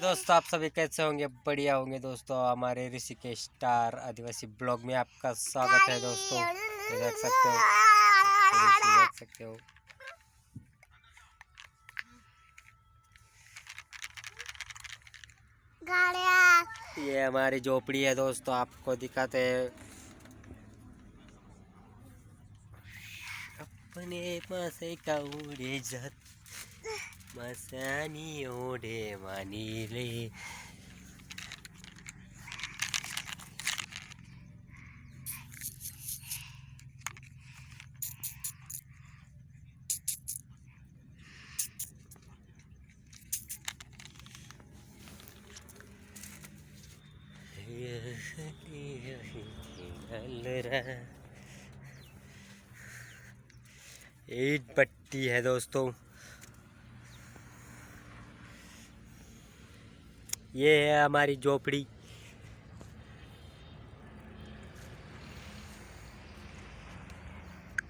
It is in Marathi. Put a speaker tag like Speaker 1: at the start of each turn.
Speaker 1: दोस्तों आप सभी कैसे होंगे? बढ़िया होंगे दोस्तों। हमारे ऋषिकेश स्टार आदिवासी ब्लॉग में आपका स्वागत है दोस्तों। ये देख सकते हो, देख सकते हो। ये हमारी झोपड़ी है दोस्तों, आपको दिखाते हैं। अपने मासे का उड़े जात मसानी ओढ़े मानी ले। ईट पट्टी है दोस्तों। ये है हमारी झोपड़ी।